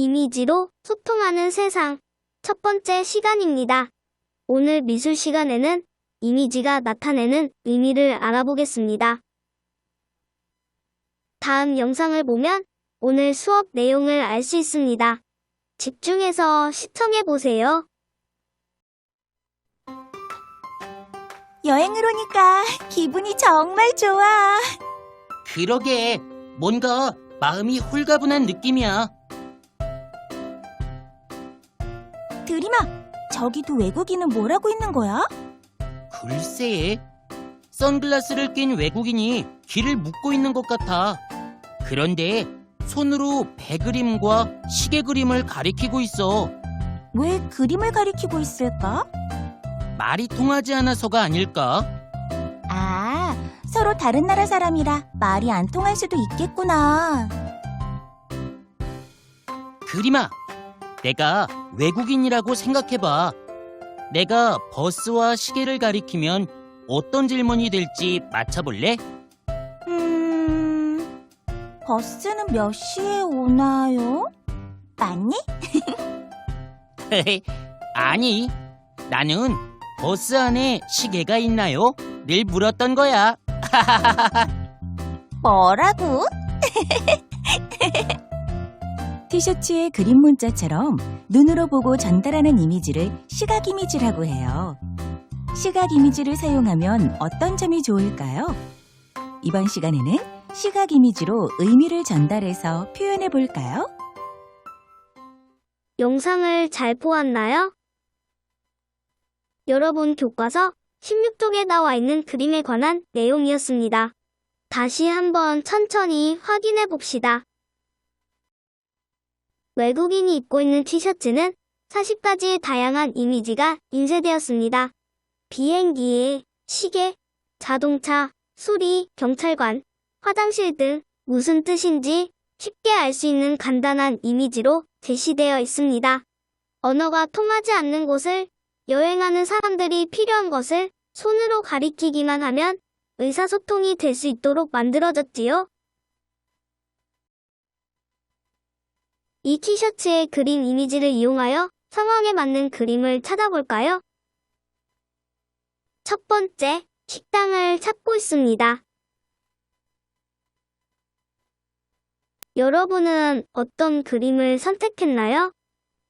이미지로 소통하는 세상. 첫 번째 시간입니다. 오늘 미술 시간에는 이미지가 나타내는 의미를 알아보겠습니다. 다음 영상을 보면 오늘 수업 내용을 알 수 있습니다. 집중해서 시청해보세요. 여행을 오니까 기분이 정말 좋아. 그러게, 뭔가 마음이 홀가분한 느낌이야. 드림아, 저기도 외국인은 뭐라고 있는 거야? 글쎄, 선글라스를 낀 외국인이 길을 묻고 있는 것 같아. 그런데 손으로 배 그림과 시계 그림을 가리키고 있어. 왜 그림을 가리키고 있을까? 말이 통하지 않아서가 아닐까? 아, 서로 다른 나라 사람이라 말이 안 통할 수도 있겠구나. 그림아, 내가 외국인이라고 생각해봐. 내가 버스와 시계를 가리키면 어떤 질문이 될지 맞춰볼래? 버스는 몇 시에 오나요? 맞니? 아니, 나는 버스 안에 시계가 있나요? 늘 물었던 거야. 뭐라고? 티셔츠의 그림 문자처럼 눈으로 보고 전달하는 이미지를 시각 이미지라고 해요. 시각 이미지를 사용하면 어떤 점이 좋을까요? 이번 시간에는 시각 이미지로 의미를 전달해서 표현해 볼까요? 영상을 잘 보았나요? 여러분 교과서 16쪽에 나와 있는 그림에 관한 내용이었습니다. 다시 한번 천천히 확인해 봅시다. 외국인이 입고 있는 티셔츠는 40가지의 다양한 이미지가 인쇄되었습니다. 비행기, 시계, 자동차, 수리, 경찰관, 화장실 등 무슨 뜻인지 쉽게 알 수 있는 간단한 이미지로 제시되어 있습니다. 언어가 통하지 않는 곳을 여행하는 사람들이 필요한 것을 손으로 가리키기만 하면 의사소통이 될 수 있도록 만들어졌지요. 이 티셔츠의 그림 이미지를 이용하여 상황에 맞는 그림을 찾아볼까요? 첫 번째, 식당을 찾고 있습니다. 여러분은 어떤 그림을 선택했나요?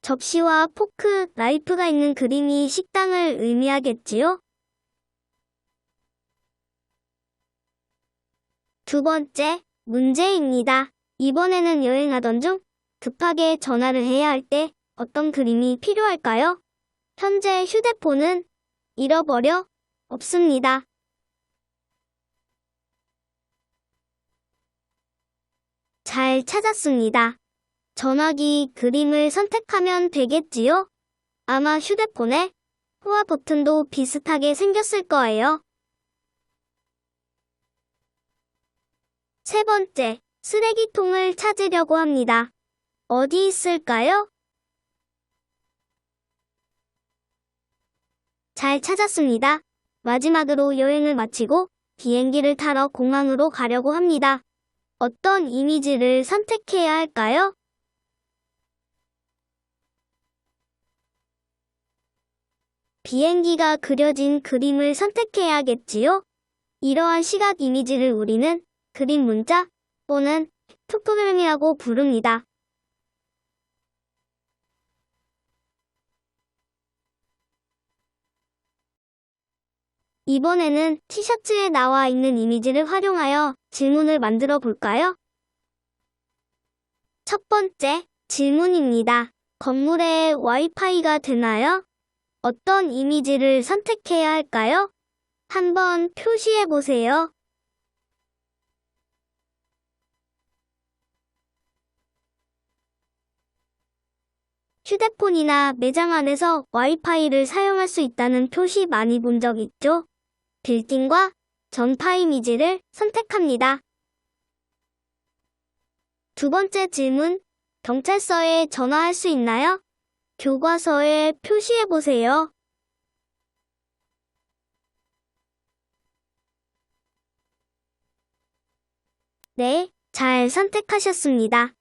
접시와 포크, 나이프가 있는 그림이 식당을 의미하겠지요? 두 번째, 문제입니다. 이번에는 여행하던 중 급하게 전화를 해야 할 때 어떤 그림이 필요할까요? 현재 휴대폰은 잃어버려 없습니다. 잘 찾았습니다. 전화기 그림을 선택하면 되겠지요? 아마 휴대폰에 호화 버튼도 비슷하게 생겼을 거예요. 세 번째, 쓰레기통을 찾으려고 합니다. 어디 있을까요? 잘 찾았습니다. 마지막으로 여행을 마치고 비행기를 타러 공항으로 가려고 합니다. 어떤 이미지를 선택해야 할까요? 비행기가 그려진 그림을 선택해야겠지요? 이러한 시각 이미지를 우리는 그림 문자 또는 픽토그램이라고 부릅니다. 이번에는 티셔츠에 나와 있는 이미지를 활용하여 질문을 만들어 볼까요? 첫 번째 질문입니다. 건물에 와이파이가 되나요? 어떤 이미지를 선택해야 할까요? 한번 표시해 보세요. 휴대폰이나 매장 안에서 와이파이를 사용할 수 있다는 표시 많이 본 적 있죠? 빌딩과 전파 이미지를 선택합니다. 두 번째 질문, 경찰서에 전화할 수 있나요? 교과서에 표시해 보세요. 네, 잘 선택하셨습니다.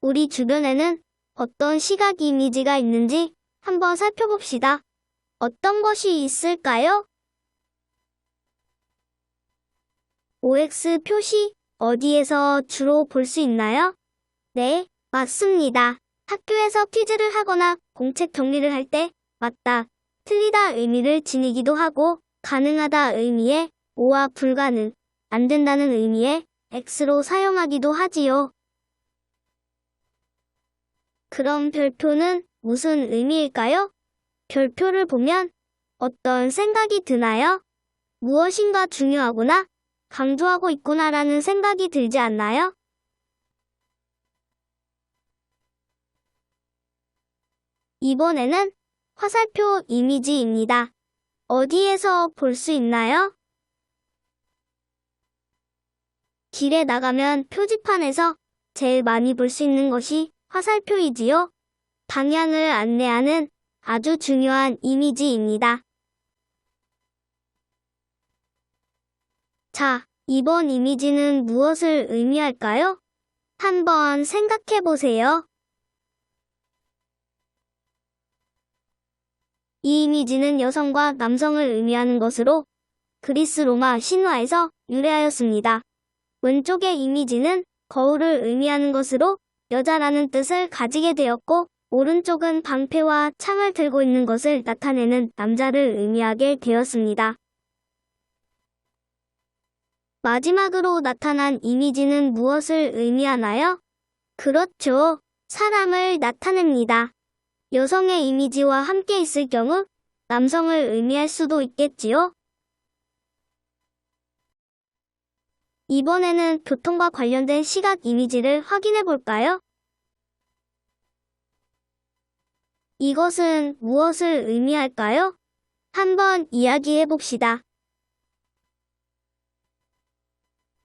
우리 주변에는 어떤 시각 이미지가 있는지 한번 살펴봅시다. 어떤 것이 있을까요? OX 표시 어디에서 주로 볼 수 있나요? 네, 맞습니다. 학교에서 퀴즈를 하거나 공책 정리를 할 때 맞다, 틀리다 의미를 지니기도 하고 가능하다 의미의 O와 불가능, 안 된다는 의미의 X로 사용하기도 하지요. 그럼 별표는 무슨 의미일까요? 별표를 보면 어떤 생각이 드나요? 무엇인가 중요하구나, 강조하고 있구나라는 생각이 들지 않나요? 이번에는 화살표 이미지입니다. 어디에서 볼 수 있나요? 길에 나가면 표지판에서 제일 많이 볼 수 있는 것이 화살표이지요. 방향을 안내하는 아주 중요한 이미지입니다. 자, 이번 이미지는 무엇을 의미할까요? 한번 생각해 보세요. 이 이미지는 여성과 남성을 의미하는 것으로 그리스 로마 신화에서 유래하였습니다. 왼쪽의 이미지는 거울을 의미하는 것으로 여자라는 뜻을 가지게 되었고, 오른쪽은 방패와 창을 들고 있는 것을 나타내는 남자를 의미하게 되었습니다. 마지막으로 나타난 이미지는 무엇을 의미하나요? 그렇죠. 사람을 나타냅니다. 여성의 이미지와 함께 있을 경우 남성을 의미할 수도 있겠지요. 이번에는 교통과 관련된 시각 이미지를 확인해 볼까요? 이것은 무엇을 의미할까요? 한번 이야기해 봅시다.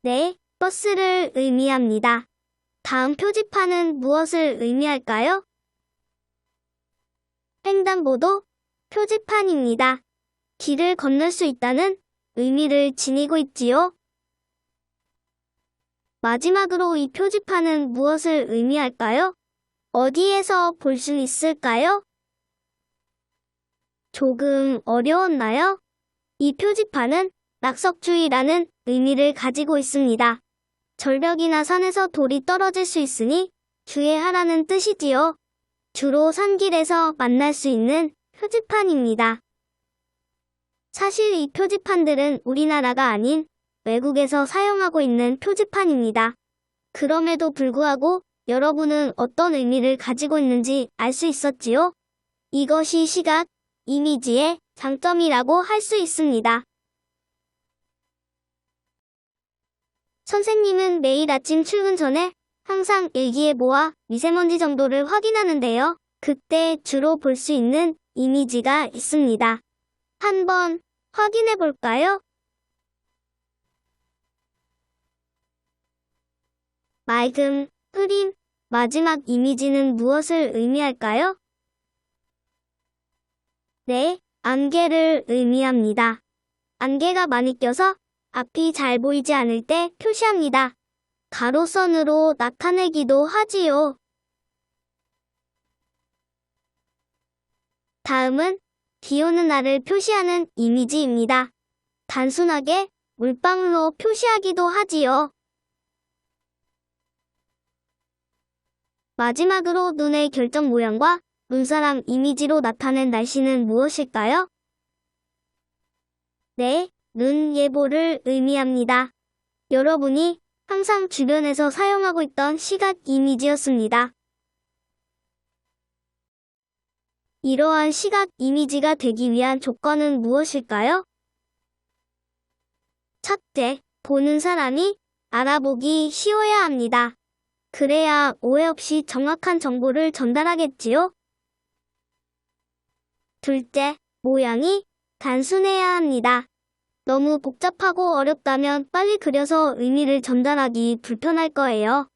네, 버스를 의미합니다. 다음 표지판은 무엇을 의미할까요? 횡단보도 표지판입니다. 길을 건널 수 있다는 의미를 지니고 있지요. 마지막으로 이 표지판은 무엇을 의미할까요? 어디에서 볼 수 있을까요? 조금 어려웠나요? 이 표지판은 낙석주의라는 의미를 가지고 있습니다. 절벽이나 산에서 돌이 떨어질 수 있으니 주의하라는 뜻이지요. 주로 산길에서 만날 수 있는 표지판입니다. 사실 이 표지판들은 우리나라가 아닌 외국에서 사용하고 있는 표지판입니다. 그럼에도 불구하고 여러분은 어떤 의미를 가지고 있는지 알 수 있었지요? 이것이 시각, 이미지의 장점이라고 할 수 있습니다. 선생님은 매일 아침 출근 전에 항상 일기예보와 미세먼지 정도를 확인하는데요. 그때 주로 볼 수 있는 이미지가 있습니다. 한번 확인해 볼까요? 맑음, 흐림, 마지막 이미지는 무엇을 의미할까요? 네, 안개를 의미합니다. 안개가 많이 껴서 앞이 잘 보이지 않을 때 표시합니다. 가로선으로 나타내기도 하지요. 다음은 비 오는 날을 표시하는 이미지입니다. 단순하게 물방울로 표시하기도 하지요. 마지막으로 눈의 결정 모양과 눈사람 이미지로 나타낸 날씨는 무엇일까요? 네, 눈 예보를 의미합니다. 여러분이 항상 주변에서 사용하고 있던 시각 이미지였습니다. 이러한 시각 이미지가 되기 위한 조건은 무엇일까요? 첫째, 보는 사람이 알아보기 쉬워야 합니다. 그래야 오해 없이 정확한 정보를 전달하겠지요? 둘째, 모양이 단순해야 합니다. 너무 복잡하고 어렵다면 빨리 그려서 의미를 전달하기 불편할 거예요.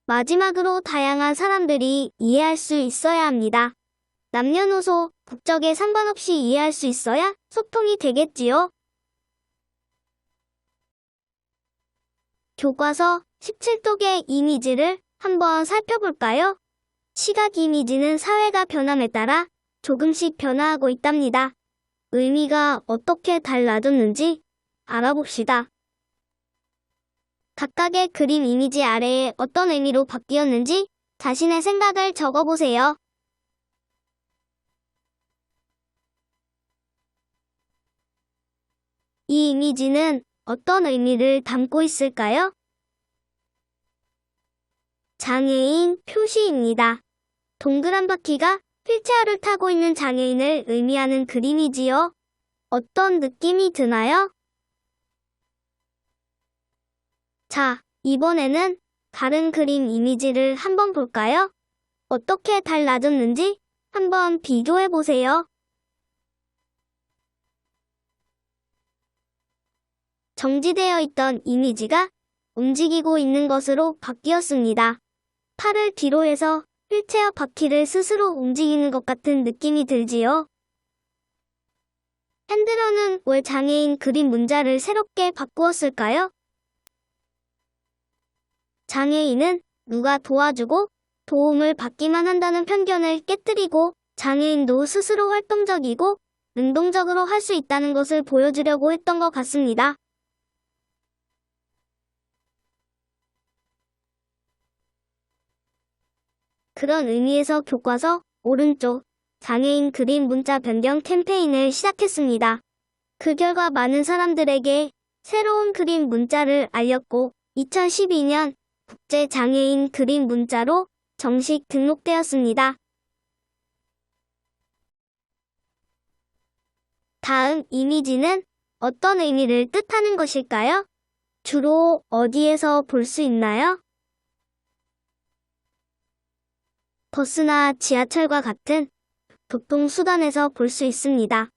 마지막으로 다양한 사람들이 이해할 수 있어야 합니다. 남녀노소, 국적에 상관없이 이해할 수 있어야 소통이 되겠지요. 교과서 17쪽의 이미지를 한번 살펴볼까요? 시각 이미지는 사회가 변함에 따라 조금씩 변화하고 있답니다. 의미가 어떻게 달라졌는지 알아봅시다. 각각의 그림 이미지 아래에 어떤 의미로 바뀌었는지 자신의 생각을 적어보세요. 이 이미지는 어떤 의미를 담고 있을까요? 장애인 표시입니다. 동그란 바퀴가 휠체어를 타고 있는 장애인을 의미하는 그림이지요. 어떤 느낌이 드나요? 자, 이번에는 다른 그림 이미지를 한번 볼까요? 어떻게 달라졌는지 한번 비교해 보세요. 정지되어 있던 이미지가 움직이고 있는 것으로 바뀌었습니다. 팔을 뒤로 해서 휠체어 바퀴를 스스로 움직이는 것 같은 느낌이 들지요. 핸들러는 왜 장애인 그림 문자를 새롭게 바꾸었을까요? 장애인은 누가 도와주고 도움을 받기만 한다는 편견을 깨뜨리고 장애인도 스스로 활동적이고 능동적으로 할 수 있다는 것을 보여주려고 했던 것 같습니다. 그런 의미에서 교과서 오른쪽 장애인 그림 문자 변경 캠페인을 시작했습니다. 그 결과 많은 사람들에게 새로운 그림 문자를 알렸고 2012년 국제장애인 그림 문자로 정식 등록되었습니다. 다음 이미지는 어떤 의미를 뜻하는 것일까요? 주로 어디에서 볼 수 있나요? 버스나 지하철과 같은 교통수단에서 볼 수 있습니다.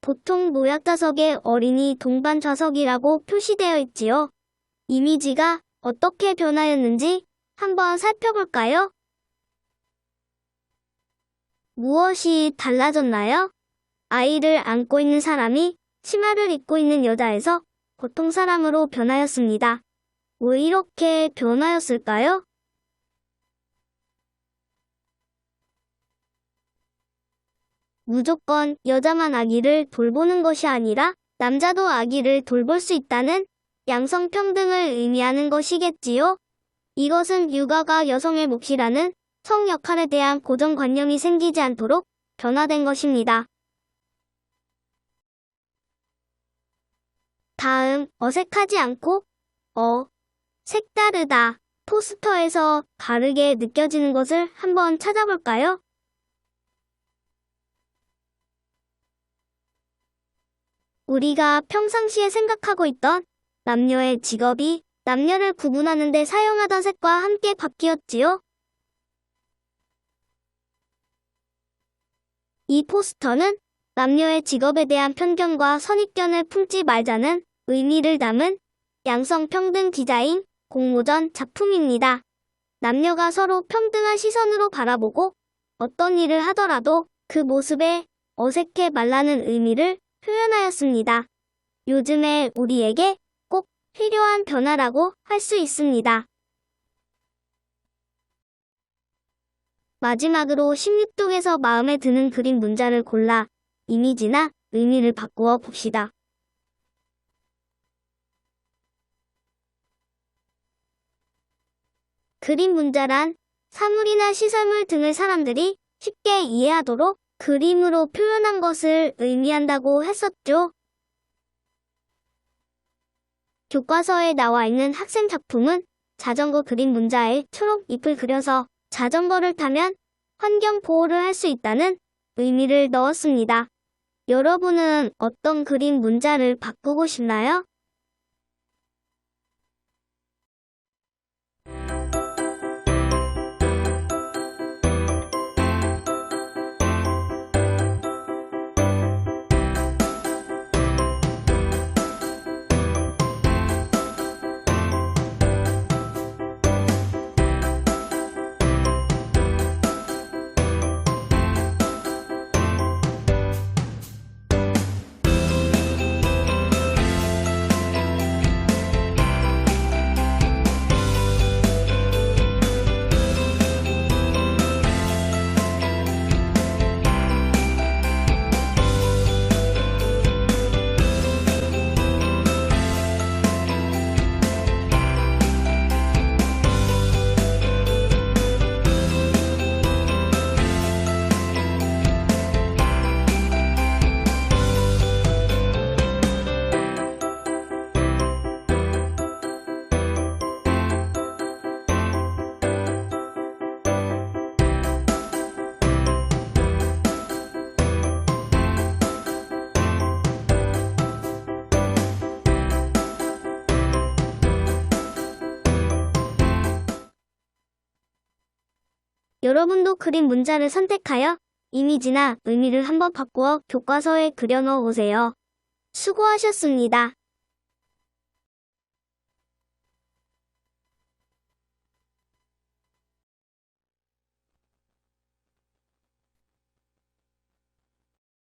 보통 노약자석에 어린이 동반 좌석이라고 표시되어 있지요. 이미지가 어떻게 변하였는지 한번 살펴볼까요? 무엇이 달라졌나요? 아이를 안고 있는 사람이 치마를 입고 있는 여자에서 보통 사람으로 변하였습니다. 왜 이렇게 변하였을까요? 무조건 여자만 아기를 돌보는 것이 아니라 남자도 아기를 돌볼 수 있다는 양성평등을 의미하는 것이겠지요. 이것은 육아가 여성의 몫이라는 성 역할에 대한 고정관념이 생기지 않도록 변화된 것입니다. 다음, 어색하지 않고 색다르다. 포스터에서 다르게 느껴지는 것을 한번 찾아볼까요? 우리가 평상시에 생각하고 있던 남녀의 직업이 남녀를 구분하는 데 사용하던 색과 함께 바뀌었지요. 이 포스터는 남녀의 직업에 대한 편견과 선입견을 품지 말자는 의미를 담은 양성평등 디자인 공모전 작품입니다. 남녀가 서로 평등한 시선으로 바라보고 어떤 일을 하더라도 그 모습에 어색해 말라는 의미를 표현하였습니다. 요즘에 우리에게 꼭 필요한 변화라고 할 수 있습니다. 마지막으로 16쪽에서 마음에 드는 그림 문자를 골라 이미지나 의미를 바꾸어 봅시다. 그림 문자란 사물이나 시설물 등을 사람들이 쉽게 이해하도록 그림으로 표현한 것을 의미한다고 했었죠. 교과서에 나와 있는 학생 작품은 자전거 그림 문자에 초록 잎을 그려서 자전거를 타면 환경 보호를 할 수 있다는 의미를 넣었습니다. 여러분은 어떤 그림 문자를 바꾸고 싶나요? 여러분도 그림 문자를 선택하여 이미지나 의미를 한번 바꾸어 교과서에 그려넣어 보세요. 수고하셨습니다.